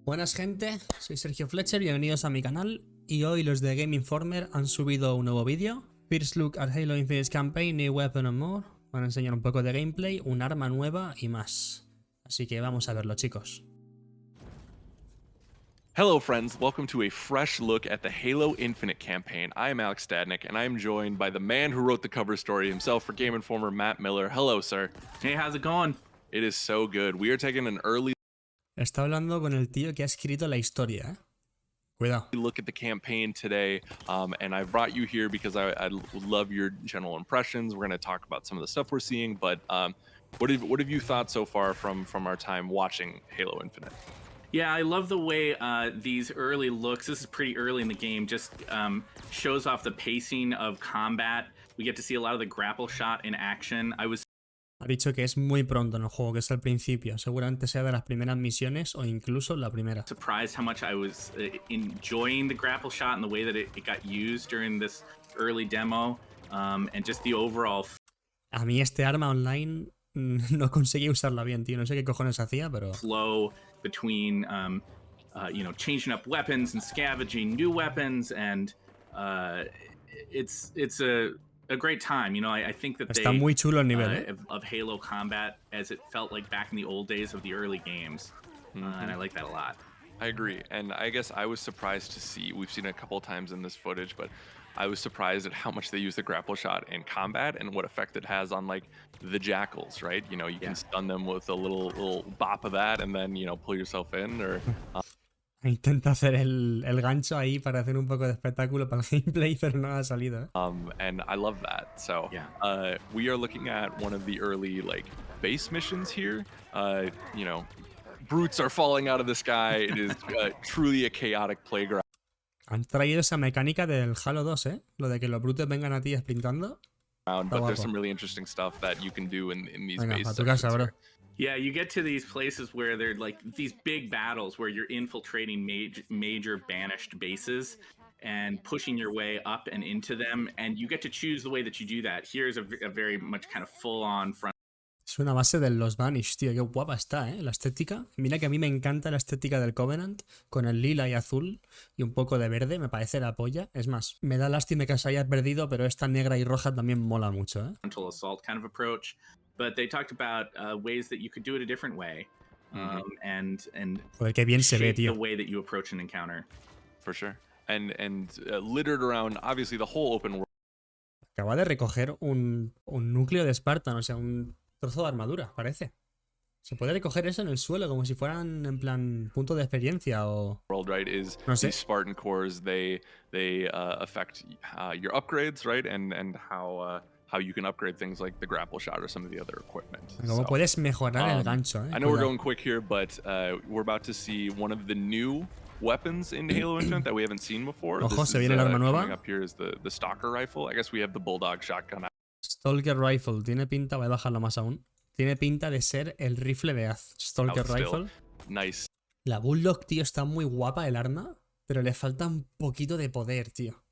Buenas gente, soy Sergio Fletcher, bienvenidos a mi canal y hoy los de Game Informer han subido un nuevo vídeo. First look at Halo Infinite Campaign, new weapon and more. Van a enseñar un poco de gameplay, un arma nueva y más. Así que vamos a verlo, chicos. Hello friends, welcome to a fresh look at the Halo Infinite campaign. I am Alex Stadnik, and I am joined by the man who wrote the cover story himself for Game Informer, Matt Miller. Hello, sir. Hey, how's it going? It is so good. We are taking an early Está hablando con el tío que ha escrito la historia, ¿eh? Cuidado. look at the campaign today, and I brought you here because I love your general impressions. We're going to talk about some of the stuff we're seeing, but what have you thought so far from our time watching Halo Infinite? Yeah, I love the way these early looks, this is pretty early in the game, just shows off the pacing of combat. We get to see a lot of the grapple shot in action. Ha dicho que es muy pronto en el juego, que es al principio. Seguramente sea de las primeras misiones o incluso la primera. Surprised how much I was enjoying the grapple shot and the way that it got used during this early demo, and just the overall A mí este arma online no conseguí usarla bien, tío. No sé qué cojones hacía, pero... flow between you know, changing up weapons and scavenging new weapons, and it's a great time. You know, I think that Está muy chulo el nivel, of Halo combat as it felt like back in the old days of the early games, and I like that a lot. I agree, and I guess I was surprised to see, we've seen it a couple of times in this footage, but I was surprised at how much they use the grapple shot in combat and what effect it has on like the jackals, right? You know, you can stun them with a little bop of that and then, you know, pull yourself in, or Intenta hacer el gancho ahí para hacer un poco de espectáculo para el gameplay, pero no ha salido, ¿eh? and I love that. So we are looking at one of the early like base missions here. You know, brutes are falling out of the sky. It is truly a chaotic playground. Han traído esa mecánica del Halo 2, ¿eh? Lo de que los brutes vengan a ti sprintando. But there's some really interesting stuff that you can do in these Venga, base pa' tu casa, bro. Yeah, you get to these places where they're like these big battles where you're infiltrating major banished bases and pushing your way up and into them, and you get to choose the way that you do that. Here's a very much kind of full-on front. Es una base de los Vanish, tío. Qué guapa está, ¿eh? La estética. Mira que a mí me encanta la estética del Covenant, con el lila y azul y un poco de verde. Me parece la polla. Es más, me da lástima que se haya perdido, pero esta negra y roja también mola mucho, ¿eh? Frontal assault kind of approach. But they talked about ways that you could do it a different way, and Joder, qué bien se ve, shape tío. the way that you approach an encounter. For sure. And littered around, obviously, the whole open world. Acaba de recoger un núcleo de Spartan, o sea, un trozo de armadura, parece. Se puede recoger eso en el suelo, como si fueran, en plan, punto de experiencia o... Right, is No sé. these Spartan cores, they affect your upgrades, right? And how you can upgrade things like the grapple shot or some of the other equipment. Como puedes mejorar el gancho, ¿eh? I know we're going quick here, but we're about to see one of the new weapons in Halo Infinite that we haven't seen before. Ojo, se viene el arma nueva. Coming up here is the Stalker rifle. I guess we have the Bulldog shotgun. Stalker Rifle. Tiene pinta, voy a bajarlo más aún. Tiene pinta de ser el rifle de Az. Stalker Rifle. Nice. La Bulldog, tío, está muy guapa el arma, pero le falta un poquito de poder, tío.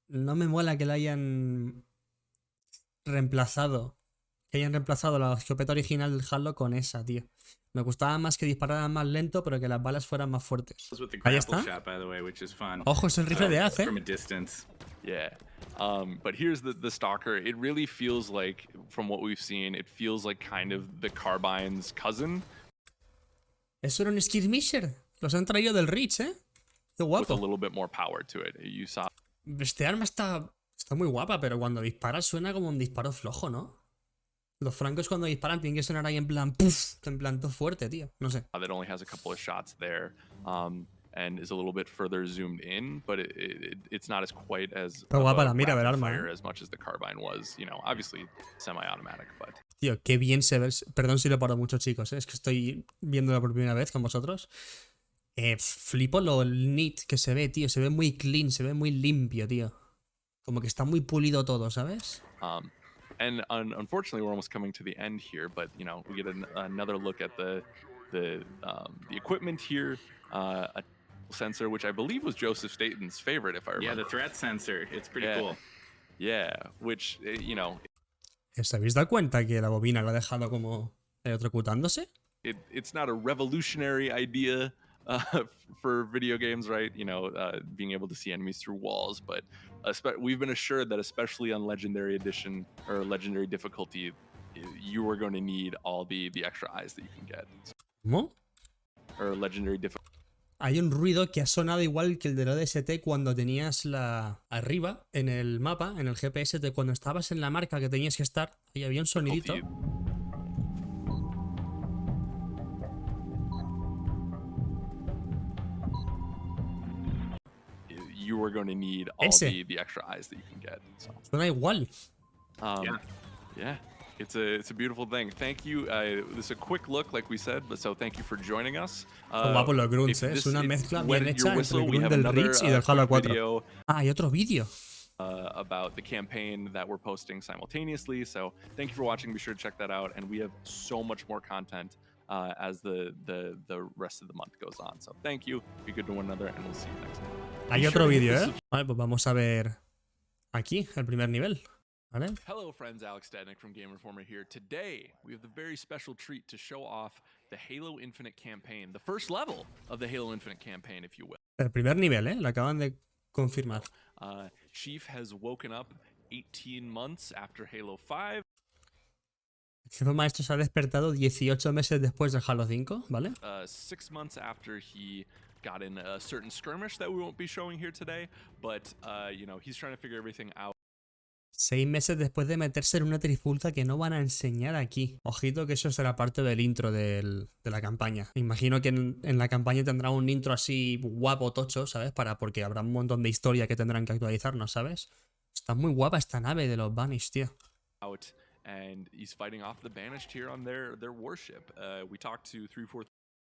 No me mola que la hayan reemplazado. Que hayan reemplazado la escopeta original del Halo con esa, tío. Me gustaba más que dispararan más lento, pero que las balas fueran más fuertes. Ahí está. Ojo, es el rifle de Az, ¿eh? Yeah. But here's the Stalker. It really feels like, from what we've seen, it feels like kind of the Carbine's cousin. Eso era un skirmisher. Los han traído del Reach, ¿eh? Qué With guapo. a little bit more power to it. You saw. Este arma está muy guapa, pero cuando dispara suena como un disparo flojo, ¿no? Los francos cuando disparan tienen que sonar ahí en plan puff, en plan todo fuerte, tío. No sé. That only has a couple of shots there, and is a little bit further zoomed in, but it's not as quite as guapa la mira del rapid arma, fire as much as the Carbine was. You know, obviously semi-automatic, but Tío, qué bien se ve. Perdón si lo paro mucho, chicos, ¿eh? Es que estoy viéndolo por primera vez con vosotros. Flipo lo neat que se ve, tío. Se ve muy clean, se ve muy limpio, tío. Como que está muy pulido todo, ¿sabes? And unfortunately, we're almost coming to the end here. But you know, we get another look at the equipment here. A sensor, which I believe was Joseph Staten's favorite, if I remember. Yeah, the threat sensor. It's pretty cool. Yeah, which you know. ¿Os habéis dado cuenta que la bobina la ha dejado como electrocutándose? It's not a revolutionary idea, for video games, right? You know, being able to see enemies through walls, but we've been assured that especially on Legendary Edition or Legendary difficulty, you are going to need all the extra eyes that you can get. ¿Cómo? Or Legendary difficulty. Hay un ruido que ha sonado igual que el del ODST cuando tenías arriba en el mapa, en el GPS, de cuando estabas en la marca que tenías que estar, ahí había un sonidito. You are going to need all the extra eyes that you can get. So. Suena igual. Yeah. It's a beautiful thing. Thank you. This is a quick look, like we said, but so thank you for joining us. Guapo los grunts, es una mezcla bien hecha entre el grunt del Reach y del Halo 4. Hay otro vídeo. About the campaign that we're posting simultaneously. So thank you for watching. Be sure to check that out. And we have so much more content as the rest of the month goes on. So thank you. Be good to one another, and we'll see you next time. Hay otro vídeo, ¿eh? Vale, pues vamos a ver aquí el primer nivel. ¿Vale? Hello friends, Alex Stadnick from Game Informer here. Today, we have the very special treat to show off the Halo Infinite campaign, the first level of the Halo Infinite campaign, if you will. El primer nivel, ¿eh? Lo acaban de confirmar. Chief has woken up 18 months after Halo 5. El jefe maestro se ha despertado 18 meses después del Halo 5, ¿vale? 6 months after he got in a certain skirmish that we won't be showing here today, but you know, he's trying to figure everything out. 6 meses después de meterse en una trifulca que no van a enseñar aquí. Ojito que eso será parte del intro de la campaña. Me imagino que en la campaña tendrá un intro así guapo, tocho, ¿sabes? Porque habrá un montón de historia que tendrán que actualizarnos, ¿sabes? Está muy guapa esta nave de los Banished, tío. And he's fighting off the Banished here on their warship. We talked to 343.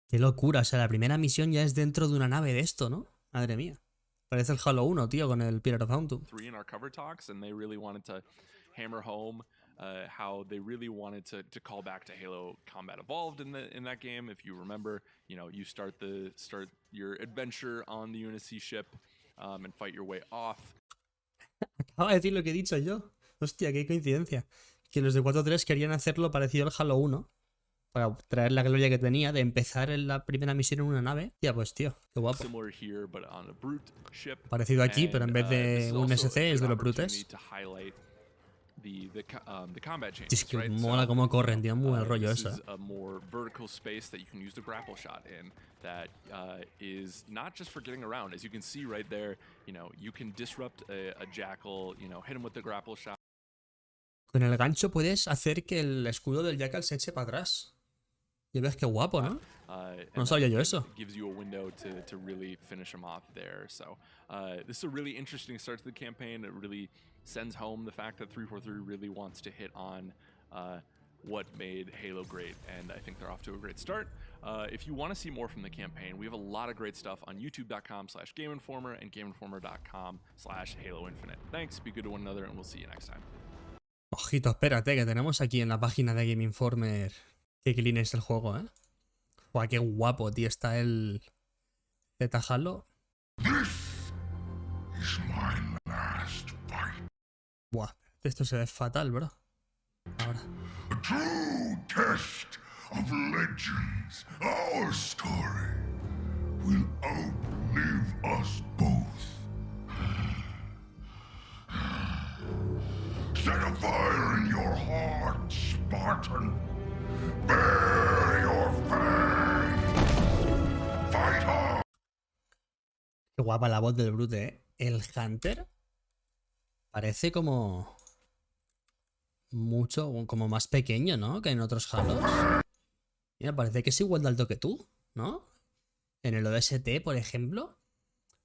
Qué locura, o sea, la primera misión ya es dentro de una nave de esto, ¿no? Madre mía. Parece el Halo 1, tío, con el Pirate of Autumn. In our cover talks, and they really wanted to hammer home how they really wanted to call back to Halo Combat Evolved in that game. If you remember, you know, you start your adventure on the Unicy ship and fight your way off. Acaba de decir lo que he dicho yo. Hostia, qué coincidencia. Que los de 4.3 querían hacerlo parecido al Halo 1. Para traer la gloria que tenía de empezar en la primera misión en una nave. Tía, pues tío, qué guapo. Parecido aquí, pero en vez de un SC es de los brutes. Es que mola cómo corren, tío, muy buen rollo eso. Con el gancho puedes hacer que el escudo del Jackal se eche para atrás. Y ves qué guapo, ¿no? No sabía yo eso. Gives you a window to really finish him off there. So this is a really interesting start to the campaign. It really sends home the fact that 343 really wants to hit on what made Halo great, and I think they're off to a great start. If you want to see more from the campaign, we have a lot of great stuff on youtube.com/GameInformer and GameInformer.com/Halo Infinite. Thanks, be good to one another, and we'll see you next time. Ojito, espérate, que tenemos aquí en la página de Game Informer. Qué clean es el juego, ¿eh? Buah, qué guapo, tío. Está el Z Halo. Buah, esto se ve fatal, bro. Ahora. A true test of legends. Our story will outlive us both. Set a fire in your heart, Spartan. Bear your fangs. Fight hard. Qué guapa la voz del Brute, ¿eh? El Hunter parece como mucho, como más pequeño, ¿no? Que en otros Halos. Mira, parece que es igual de alto que tú, ¿no? En el ODST, por ejemplo,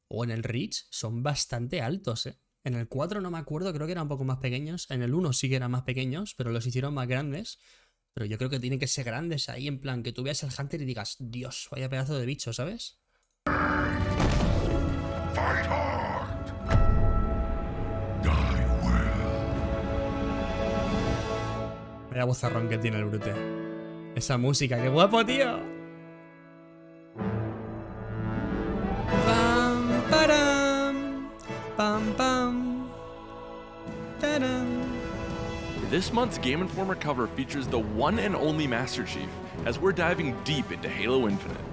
o en el Reach, son bastante altos, ¿eh? En el 4 no me acuerdo, creo que eran un poco más pequeños. En el 1 sí que eran más pequeños, pero los hicieron más grandes. Pero yo creo que tienen que ser grandes ahí, en plan, que tú veas al Hunter y digas, Dios, vaya pedazo de bicho, ¿sabes? Fight hard. Die well. Vaya bozarrón que tiene el Brute. Esa música, qué guapo, tío. Pam, param, pam, pam, taram. This month's Game Informer cover features the one and only Master Chief as we're diving deep into Halo Infinite.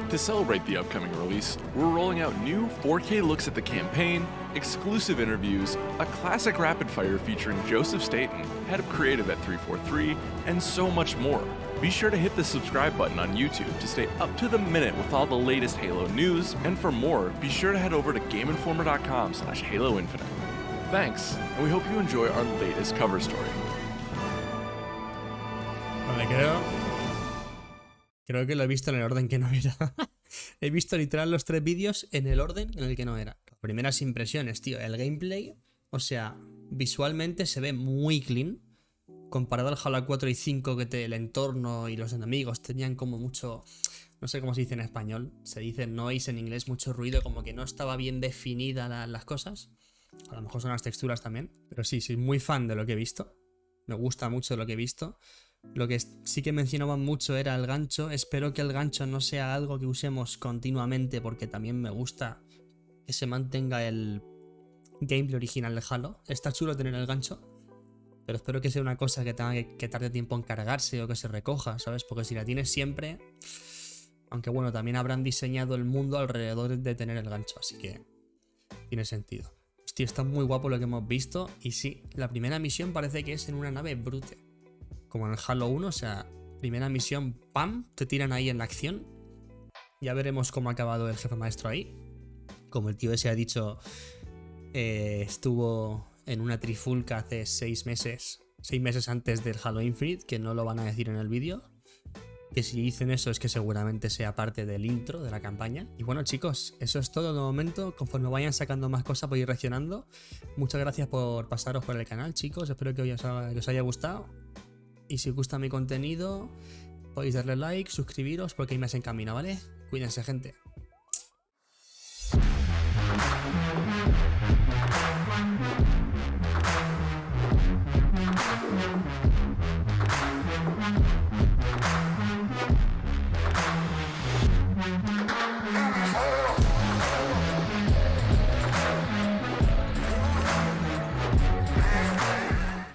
To celebrate the upcoming release, we're rolling out new 4K looks at the campaign, exclusive interviews, a classic rapid fire featuring Joseph Staten, head of creative at 343, and so much more. Be sure to hit the subscribe button on YouTube to stay up to the minute with all the latest Halo news, and for more, be sure to head over to GameInformer.com/Halo Infinite. Thanks, and we hope you enjoy our latest cover story. Vale, creo que lo he visto en el orden que no era. He visto literal los 3 vídeos en el orden en el que no era. Primeras impresiones, tío. El gameplay, o sea, visualmente se ve muy clean. Comparado al Halo 4 y 5, que el entorno y los enemigos tenían como mucho... No sé cómo se dice en español. Se dice noise en inglés, mucho ruido, como que no estaba bien definida las cosas. A lo mejor son las texturas también. Pero sí, soy muy fan de lo que he visto. Me gusta mucho lo que he visto. Lo que sí que mencionaban mucho era el gancho. Espero que el gancho no sea algo que usemos continuamente, porque también me gusta que se mantenga el gameplay original de Halo. Está chulo tener el gancho, pero espero que sea una cosa que tenga que tarde tiempo en cargarse o que se recoja, ¿sabes? Porque si la tienes siempre... Aunque bueno, también habrán diseñado el mundo alrededor de tener el gancho, así que tiene sentido. Hostia, está muy guapo lo que hemos visto. Y sí, la primera misión parece que es en una nave brute, como en el Halo 1, o sea, primera misión, ¡pam!, te tiran ahí en la acción. Ya veremos cómo ha acabado el jefe maestro ahí. Como el tío ese ha dicho, estuvo en una trifulca hace 6 meses antes del Halo Infinite, que no lo van a decir en el vídeo. Que si dicen eso es que seguramente sea parte del intro de la campaña. Y bueno, chicos, eso es todo de momento. Conforme vayan sacando más cosas voy a ir reaccionando. Muchas gracias por pasaros por el canal, chicos. Espero que os haya gustado. Y si os gusta mi contenido, podéis darle like, suscribiros, porque ahí me hacen camino, ¿vale? Cuídense, gente.